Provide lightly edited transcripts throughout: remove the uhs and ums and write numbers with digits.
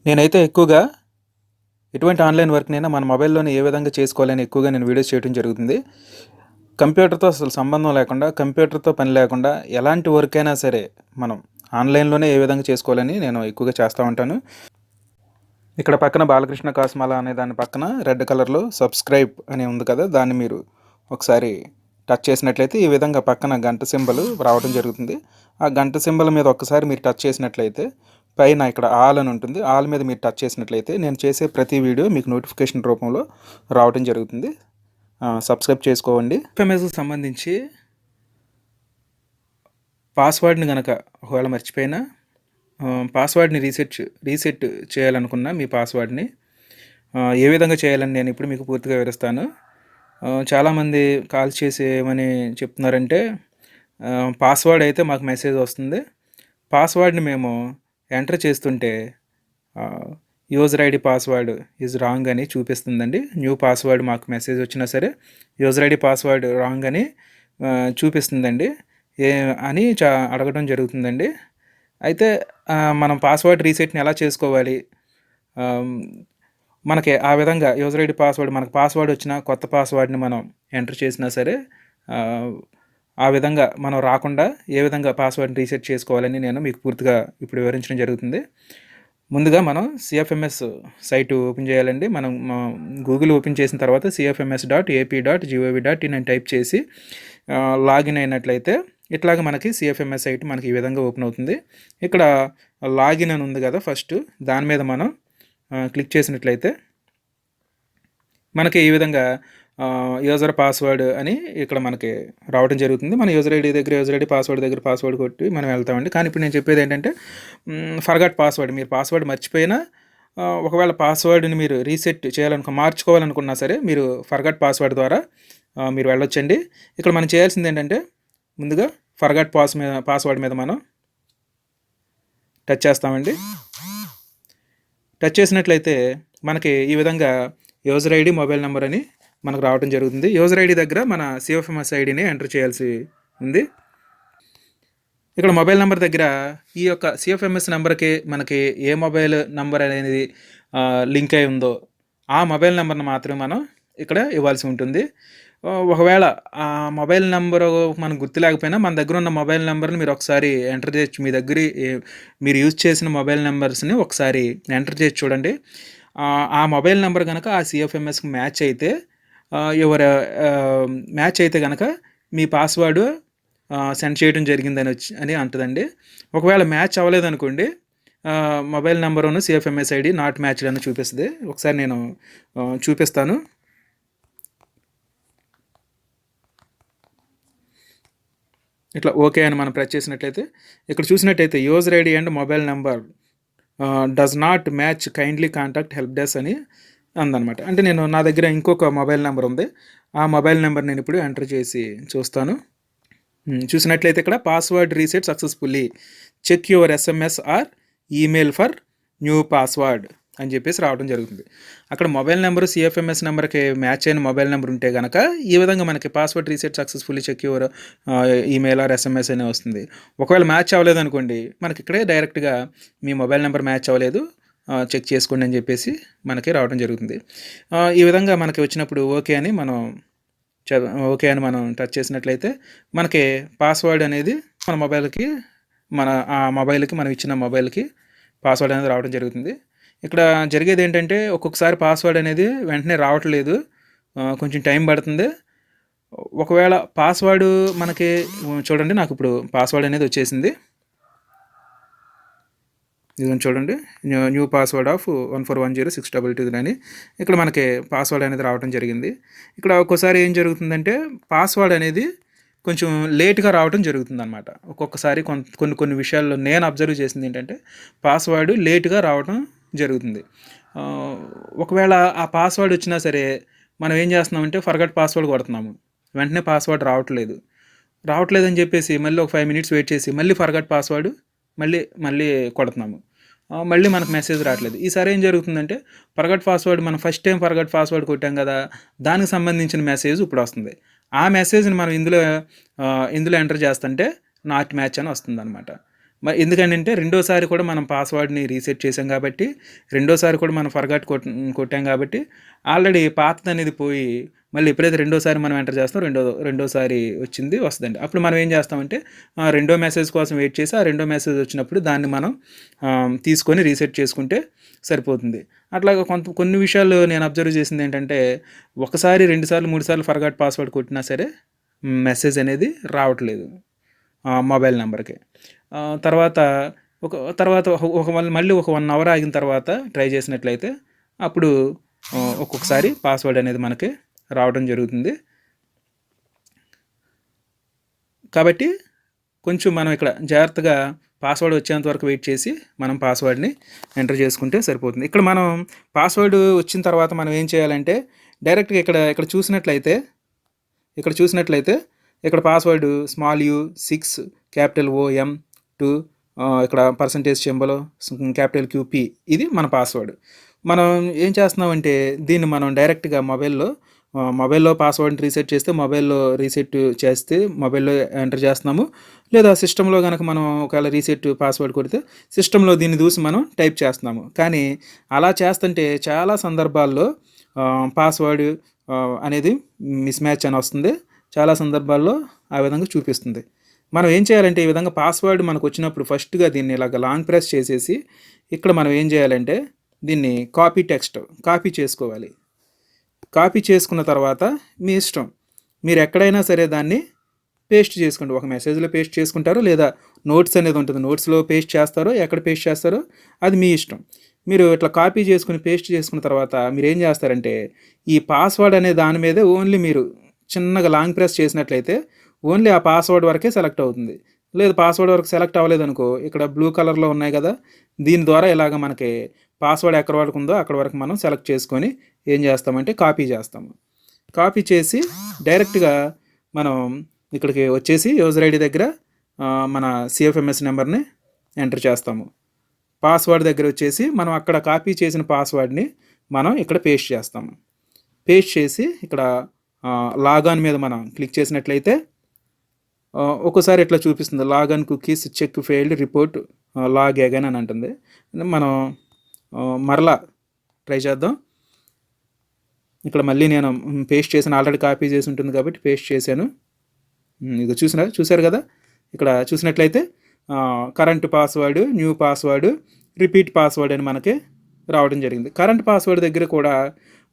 నేనైతే ఎక్కువగా ఎటువంటి ఆన్‌లైన్ వర్క్‌నైనా మన మొబైల్‌లోనే ఏ విధంగా చేసుకోవాలని ఎక్కువగా నేను వీడియోస్ చేయడం జరుగుతుంది. కంప్యూటర్‌తో అసలు సంబంధం లేకుండా, కంప్యూటర్‌తో పని లేకుండా ఎలాంటి వర్క్ అయినా సరే మనం ఆన్‌లైన్‌లోనే ఏ విధంగా చేసుకోవాలని నేను ఎక్కువగా చేస్తా ఉంటాను. ఇక్కడ పక్కన బాలకృష్ణ కాస్మాల అనే దాని పక్కన రెడ్ కలర్‌లో సబ్స్క్రైబ్ అని ఉంది కదా! దాన్ని మీరు ఒకసారి టచ్ చేసినట్లయితే ఈ విధంగా పక్కన గంట సింబల్ రావడం జరుగుతుంది. ఆ గంట సింబల్ మీద ఒక్కసారి మీరు టచ్ చేసినట్లయితే పైన ఇక్కడ ఆల్ అని ఉంటుంది. ఆల్ మీద మీరు టచ్ చేసినట్లయితే నేను చేసే ప్రతి వీడియో మీకు నోటిఫికేషన్ రూపంలో రావడం జరుగుతుంది. సబ్స్క్రైబ్ చేసుకోండి. ఎఫ్ఎంఎస్‌కి సంబంధించి పాస్వర్డ్‌ని గనక ఒకవేళ మర్చిపోయినా పాస్వర్డ్‌ని రీసెట్ చేయాలనుకున్నా మీ పాస్వర్డ్‌ని ఏ విధంగా చేయాలని నేను ఇప్పుడు మీకు పూర్తిగా వివరిస్తాను. చాలామంది కాల్ చేసి ఏమని చెప్తున్నారంటే పాస్వర్డ్ అయితే మాకు మెసేజ్ వస్తుంది. పాస్వర్డ్‌ని మేము ఎంటర్ చేస్తుంటే user ID password is wrong అని చూపిస్తుందండి. న్యూ పాస్వర్డ్ మాకు మెసేజ్ వచ్చినా సరే యూజర్ ఐడి పాస్వర్డ్ రాంగ్ అని చూపిస్తుందండి. ఏ అని అడగడం జరుగుతుందండి. అయితే మనం పాస్వర్డ్ రీసెట్‌ని ఎలా చేసుకోవాలి? మనకి ఆ విధంగా యూజర్ ఐడి పాస్వర్డ్ మనకు పాస్వర్డ్ వచ్చినా కొత్త పాస్వర్డ్‌ని మనం ఎంటర్ చేసినా సరే ఆ విధంగా మనం రాకుండా ఏ విధంగా పాస్వర్డ్‌ని రీసెట్ చేసుకోవాలని నేను మీకు పూర్తిగా ఇప్పుడు వివరించడం జరుగుతుంది. ముందుగా మనం సిఎఫ్ఎంఎస్ సైట్ ఓపెన్ చేయాలండి. మనం గూగుల్ ఓపెన్ చేసిన తర్వాత cfms.ap.gov.in అని టైప్ చేసి లాగిన్ అయినట్లయితే ఇట్లాగ మనకి సిఎఫ్ఎంఎస్ సైట్ మనకి ఈ విధంగా ఓపెన్ అవుతుంది. ఇక్కడ లాగిన్ అని ఉంది కదా ఫస్ట్ దాని మీద మనం క్లిక్ చేసినట్లయితే మనకి ఈ విధంగా యూజర్ పాస్వర్డ్ అని ఇక్కడ మనకి రావడం జరుగుతుంది. మన యూజర్ ఐడి దగ్గర యూజర్ ఐడి పాస్వర్డ్ దగ్గర పాస్వర్డ్ కొట్టి మనం వెళ్తామండి. కానీ ఇప్పుడు నేను చెప్పేది ఏంటంటే ఫర్గాట్ పాస్వర్డ్ మీరు పాస్వర్డ్ మర్చిపోయినా ఒకవేళ పాస్వర్డ్ని మీరు రీసెట్ మార్చుకోవాలనుకున్నా సరే మీరు ఫర్గాట్ పాస్వర్డ్ ద్వారా మీరు వెళ్ళొచ్చండి. ఇక్కడ మనం చేయాల్సింది ఏంటంటే ముందుగా ఫర్గాట్ పాస్వర్డ్ మీద మనం టచ్ చేస్తామండి. టచ్ చేసినట్లయితే మనకి ఈ విధంగా యూజర్ ఐడి మొబైల్ నెంబర్ అని మనకు రావడం జరుగుతుంది. యూజర్ ఐడి దగ్గర మన సిఎఫ్ఎంఎస్ ఐడిని ఎంటర్ చేయాల్సి ఉంది. ఇక్కడ మొబైల్ నెంబర్ దగ్గర ఈ యొక్క సిఎఫ్ఎంఎస్ నెంబర్కి మనకి ఏ మొబైల్ నెంబర్ అనేది లింక్ అయి ఉందో ఆ మొబైల్ నెంబర్ని మాత్రమే మనం ఇక్కడ ఇవ్వాల్సి ఉంటుంది. ఒకవేళ ఆ మొబైల్ నెంబరు మనకు గుర్తు లేకపోయినా మన దగ్గర ఉన్న మొబైల్ నెంబర్ని మీరు ఒకసారి ఎంటర్ చేయొచ్చు. మీ దగ్గర మీరు యూజ్ చేసిన మొబైల్ నెంబర్స్ని ఒకసారి ఎంటర్ చేసి చూడండి. ఆ మొబైల్ నెంబర్ కనుక ఆ సిఎఫ్ఎంఎస్కి మ్యాచ్ అయితే మ్యాచ్ అయితే కనుక మీ పాస్వర్డ్ సెండ్ చేయడం జరిగిందని అని అంటుందండి. ఒకవేళ మ్యాచ్ అవ్వలేదనుకోండి మొబైల్ నెంబరును సిఎఫ్ఎంఎస్ ఐడి నాట్ మ్యాచ్డ్ అని చూపిస్తుంది. ఒకసారి నేను చూపిస్తాను. ఇట్లా ఓకే అని మనం ప్రెస్ చేసినట్లయితే ఇక్కడ చూసినట్టయితే user ID and mobile number does not match kindly contact help desk అని అందనమాట. అంటే నా దగ్గర ఇంకొక మొబైల్ నెంబర్ ఉంది. ఆ మొబైల్ నెంబర్ నేను ఇప్పుడు ఎంటర్ చేసి చూస్తాను. చూసినట్లయితే ఇక్కడ password reset successfully check your SMS or email for new password అని చెప్పేసి రావడం జరుగుతుంది. అక్కడ మొబైల్ నెంబరు సిఎఫ్ఎంఎస్ నెంబర్కి మ్యాచ్ అయిన మొబైల్ నెంబర్ ఉంటే కనుక ఈ విధంగా మనకి password reset successfully check your email or SMS అనే వస్తుంది. ఒకవేళ మ్యాచ్ అవ్వలేదు అనుకోండి మనకి ఇక్కడే డైరెక్ట్గా మీ మొబైల్ నెంబర్ మ్యాచ్ అవ్వలేదు చెక్ చేసుకోండి అని చెప్పేసి మనకి రావడం జరుగుతుంది. ఈ విధంగా మనకి వచ్చినప్పుడు ఓకే అని మనం టచ్ చేసినట్లయితే మనకి పాస్వర్డ్ అనేది మన మొబైల్కి ఆ మొబైల్కి మనం ఇచ్చిన మొబైల్కి పాస్వర్డ్ అనేది రావడం జరుగుతుంది. ఇక్కడ జరిగేది ఏంటంటే ఒక్కొక్కసారి పాస్వర్డ్ అనేది వెంటనే రావట్లేదు, కొంచెం టైం పడుతుంది. ఒకవేళ పాస్వర్డ్ మనకి చూడండి నాకు ఇప్పుడు పాస్వర్డ్ అనేది వచ్చేసింది. ఇదని చూడండి న్యూ పాస్వర్డ్ ఆఫ్ 14106222 అని ఇక్కడ మనకి పాస్వర్డ్ అనేది రావడం జరిగింది. ఇక్కడ ఒక్కోసారి ఏం జరుగుతుందంటే పాస్వర్డ్ అనేది కొంచెం లేట్గా రావడం జరుగుతుంది అనమాట. ఒక్కొక్కసారి కొన్ని విషయాల్లో నేను అబ్జర్వ్ చేసింది ఏంటంటే పాస్వర్డ్ లేట్గా రావడం జరుగుతుంది. ఒకవేళ ఆ పాస్వర్డ్ వచ్చినా సరే మనం ఏం చేస్తున్నామంటే ఫర్గట్ పాస్వర్డ్ కొడుతున్నాము, వెంటనే పాస్వర్డ్ రావట్లేదని చెప్పేసి మళ్ళీ ఒక 5 minutes వెయిట్ చేసి మళ్ళీ ఫర్గట్ పాస్వర్డ్ మళ్ళీ కొడుతున్నాము, మళ్ళీ మనకు మెసేజ్ రావట్లేదు. ఈసారి ఏం జరుగుతుందంటే ఫర్గట్ పాస్వర్డ్ మనం ఫస్ట్ టైం ఫర్గట్ పాస్వర్డ్ కొట్టాం కదా, దానికి సంబంధించిన మెసేజ్ ఇప్పుడు వస్తుంది. ఆ మెసేజ్ని మనం ఇందులో ఎంటర్ చేస్తుంటే నాట్ మ్యాచ్ అని వస్తుంది అనమాట. ఎందుకనంటే రెండోసారి కూడా మనం పాస్వర్డ్‌ని రీసెట్ చేసాం కాబట్టి, రెండోసారి కూడా మనం ఫర్గాట్ కొట్టాం కాబట్టి, ఆల్రెడీ పాతదనేది పోయి, మళ్ళీ ఎప్పుడైతే రెండోసారి మనం ఎంటర్ చేస్తామో రెండోసారి వస్తదండి. అప్పుడు మనం ఏం చేస్తామంటే రెండో మెసేజ్ కోసం వెయిట్ చేసి, ఆ రెండో మెసేజ్ వచ్చినప్పుడు దాన్ని మనం తీసుకొని రీసెట్ చేసుకుంటే సరిపోతుంది. అట్లాగా కొన్ని విషయాలు నేను అబ్జర్వ్ చేసిందేంటంటే, ఒకసారి, 2 సార్లు, 3 సార్లు ఫర్గాట్ పాస్వర్డ్ కొట్టినా సరే మెసేజ్ అనేది రావట్లేదు మొబైల్ నెంబర్‌కి. తర్వాత తర్వాత మళ్ళీ ఒక 1 అవర్ ఆగిన తర్వాత ట్రై చేసినట్లయితే అప్పుడు ఒక్కొక్కసారి పాస్వర్డ్ అనేది మనకి రావడం జరుగుతుంది. కాబట్టి కొంచెం మనం ఇక్కడ జాగ్రత్తగా పాస్వర్డ్ వచ్చేంత వరకు వెయిట్ చేసి మనం పాస్వర్డ్‌ని ఎంటర్ చేసుకుంటే సరిపోతుంది. ఇక్కడ మనం పాస్వర్డ్ వచ్చిన తర్వాత మనం ఏం చేయాలంటే డైరెక్ట్‌గా ఇక్కడ చూసినట్లయితే ఇక్కడ password small you 6 capital OM 2 ఇక్కడ పర్సెంటేజ్ సింబల్ క్యాపిటల్ క్యూపీ ఇది మన పాస్వర్డ్. మనం ఏం చేస్తున్నామంటే దీన్ని మనం డైరెక్ట్‌గా మొబైల్లో పాస్వర్డ్ని రీసెట్ చేస్తే మొబైల్లో ఎంటర్ చేస్తున్నాము. లేదా సిస్టంలో కనుక మనం ఒకవేళ రీసెట్ పాస్వర్డ్ కొడితే సిస్టంలో దీన్ని చూసి మనం టైప్ చేస్తున్నాము. కానీ అలా చేస్తుంటే చాలా సందర్భాల్లో పాస్వర్డ్ అనేది మిస్ మ్యాచ్ అని వస్తుంది. చాలా సందర్భాల్లో ఆ విధంగా చూపిస్తుంది. మనం ఏం చేయాలంటే ఈ విధంగా పాస్వర్డ్ మనకు వచ్చినప్పుడు ఫస్ట్గా దీన్ని ఇలాగ లాంగ్ ప్రెస్ చేసేసి ఇక్కడ మనం ఏం చేయాలంటే దీన్ని కాపీ చేసుకోవాలి. కాపీ చేసుకున్న తర్వాత మీ ఇష్టం, మీరు ఎక్కడైనా సరే దాన్ని పేస్ట్ చేసుకోండి. ఒక మెసేజ్లో పేస్ట్ చేసుకుంటారో లేదా నోట్స్ అనేది ఉంటుంది, నోట్స్లో పేస్ట్ చేస్తారో ఎక్కడ పేస్ట్ చేస్తారో అది మీ ఇష్టం. మీరు ఇట్లా కాపీ చేసుకుని పేస్ట్ చేసుకున్న తర్వాత మీరు ఏం చేస్తారంటే ఈ పాస్వర్డ్ అనే దాని మీదే ఓన్లీ మీరు చిన్నగా లాంగ్ ప్రెస్ చేసినట్లయితే ఓన్లీ ఆ పాస్వర్డ్ వరకే సెలెక్ట్ అవుతుంది. లేదు పాస్వర్డ్ వరకు సెలెక్ట్ అవ్వలేదు అనుకో, ఇక్కడ బ్లూ కలర్లో ఉన్నాయి కదా, దీని ద్వారా ఇలాగ మనకి పాస్వర్డ్ ఎక్కడ వరకు ఉందో అక్కడ వరకు మనం సెలెక్ట్ చేసుకొని ఏం చేస్తామంటే కాపీ చేసి డైరెక్ట్గా మనం ఇక్కడికి వచ్చేసి యూజర్ ఐడి దగ్గర మన సిఎఫ్ఎంఎస్ నెంబర్ని ఎంటర్ చేస్తాము. పాస్వర్డ్ దగ్గర వచ్చేసి మనం అక్కడ కాపీ చేసిన పాస్వర్డ్ని మనం ఇక్కడ పేస్ట్ చేస్తాము. పేస్ట్ చేసి ఇక్కడ లాగాన్ మీద మనం క్లిక్ చేసినట్లయితే ఒక్కోసారి ఇట్లా చూపిస్తుంది, logon cookies check failed report log again అని అంటుంది. మనం మరలా ట్రై చేద్దాం. ఇక్కడ మళ్ళీ నేను పేస్ట్ చేశాను, ఆల్రెడీ కాపీ చేసి ఉంటుంది కాబట్టి పేస్ట్ చేశాను. ఇది చూసారు కదా, ఇక్కడ చూసినట్లయితే current password, new password, repeat password అని మనకి రావడం జరిగింది. కరెంట్ పాస్వర్డ్ దగ్గర కూడా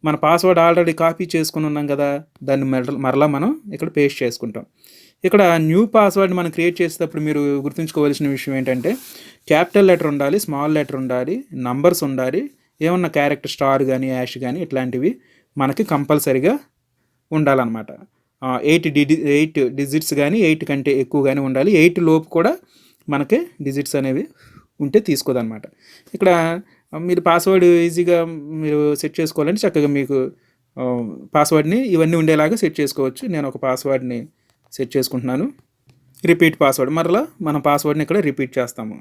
మన పాస్వర్డ్ ఆల్రెడీ కాపీ చేసుకుని ఉన్నాం కదా, దాన్ని మరలా మనం ఇక్కడ పేస్ట్ చేసుకుంటాం. ఇక్కడ న్యూ పాస్వర్డ్ మనం క్రియేట్ చేసేటప్పుడు మీరు గుర్తుంచుకోవాల్సిన విషయం ఏంటంటే క్యాపిటల్ లెటర్ ఉండాలి, స్మాల్ లెటర్ ఉండాలి, నంబర్స్ ఉండాలి, ఏమన్నా క్యారెక్టర్ స్టార్ కానీ యాష్ కానీ ఇట్లాంటివి మనకి కంపల్సరీగా ఉండాలన్నమాట. 8 డిజిట్స్ కానీ 8 కంటే ఎక్కువ కానీ ఉండాలి. 8 లోపు కూడా మనకి డిజిట్స్ అనేవి ఉంటే తీసుకోదన్నమాట. ఇక్కడ మీరు పాస్వర్డ్ ఈజీగా మీరు సెట్ చేసుకోవాలంటే చక్కగా మీకు పాస్వర్డ్ని ఇవన్నీ ఉండేలాగా సెట్ చేసుకోవచ్చు. నేను ఒక పాస్వర్డ్ని సెట్ చేసుకుంటున్నాను, రిపీట్ పాస్వర్డ్. మరలా మనం పాస్వర్డ్ని ఇక్కడ రిపీట్ చేస్తాము.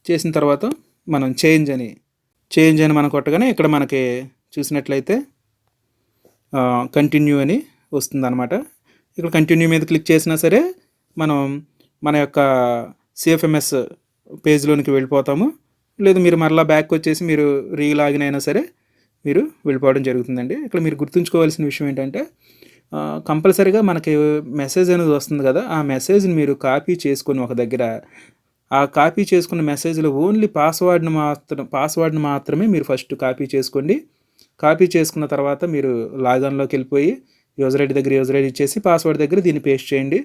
చేసిన తర్వాత మనం చేంజ్ అని మనం కొట్టగానే ఇక్కడ మనకి చూసినట్లయితే కంటిన్యూ అని వస్తుందన్నమాట. ఇక్కడ కంటిన్యూ మీద క్లిక్ చేసినా సరే మనం మన యొక్క సిఎఫ్ఎంఎస్ పేజ్లోనికి వెళ్ళిపోతాము. లేదు మీరు మరలా బ్యాక్ వచ్చేసి మీరు రీలాగిన్ అయినా సరే మీరు వెళ్ళిపోవడం జరుగుతుందండి. ఇక్కడ మీరు గుర్తుంచుకోవాల్సిన విషయం ఏంటంటే కంపల్సరీగా మనకి మెసేజ్ అనేది వస్తుంది కదా, ఆ మెసేజ్ని మీరు కాపీ చేసుకొని ఒక దగ్గర ఆ కాపీ చేసుకున్న మెసేజ్లో ఓన్లీ పాస్వర్డ్ని మాత్రమే మీరు ఫస్ట్ కాపీ చేసుకోండి. కాపీ చేసుకున్న తర్వాత మీరు లాగిన్లోకి వెళ్ళిపోయి యూజర్ ఐడి దగ్గర యూజర్ ఐడి ఇచ్చేసి పాస్వర్డ్ దగ్గర దీన్ని పేస్ట్ చేయండి.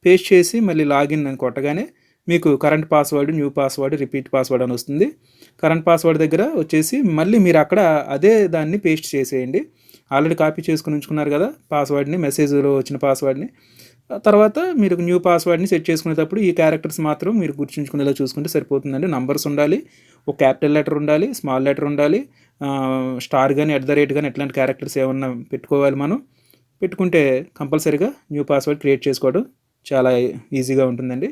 పేస్ట్ చేసి మళ్ళీ లాగిన్ అని కొట్టగానే మీకు current password, new password, repeat password అని వస్తుంది. కరెంట్ పాస్వర్డ్ దగ్గర వచ్చేసి మళ్ళీ మీరు అక్కడ అదే దాన్ని పేస్ట్ చేసేయండి. ఆల్రెడీ కాపీ చేసుకుని ఉంచుకున్నారు కదా పాస్వర్డ్ని, మెసేజ్లో వచ్చిన పాస్వర్డ్ని. తర్వాత మీరు న్యూ పాస్వర్డ్ని సెట్ చేసుకునేటప్పుడు ఈ క్యారెక్టర్స్ మాత్రం మీరు గుర్తుంచుకునేలా చూసుకుంటే సరిపోతుందండి. నంబర్స్ ఉండాలి, ఒక క్యాపిటల్ లెటర్ ఉండాలి, స్మాల్ లెటర్ ఉండాలి, స్టార్ కానీ @ కానీ ఇట్లాంటి క్యారెక్టర్స్ ఏమన్నా పెట్టుకోవాలి. మనం పెట్టుకుంటే కంపల్సరీగా న్యూ పాస్వర్డ్ క్రియేట్ చేసుకోవడం చాలా ఈజీగా ఉంటుందండి.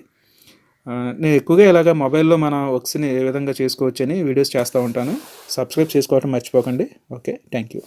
నేను ఎక్కువగా ఇలాగ మొబైల్లో మన వర్క్స్ని ఏ విధంగా చేసుకోవచ్చని వీడియోస్ చేస్తూ ఉంటాను. సబ్స్క్రైబ్ చేసుకోవడం మర్చిపోకండి. Okay, thank you.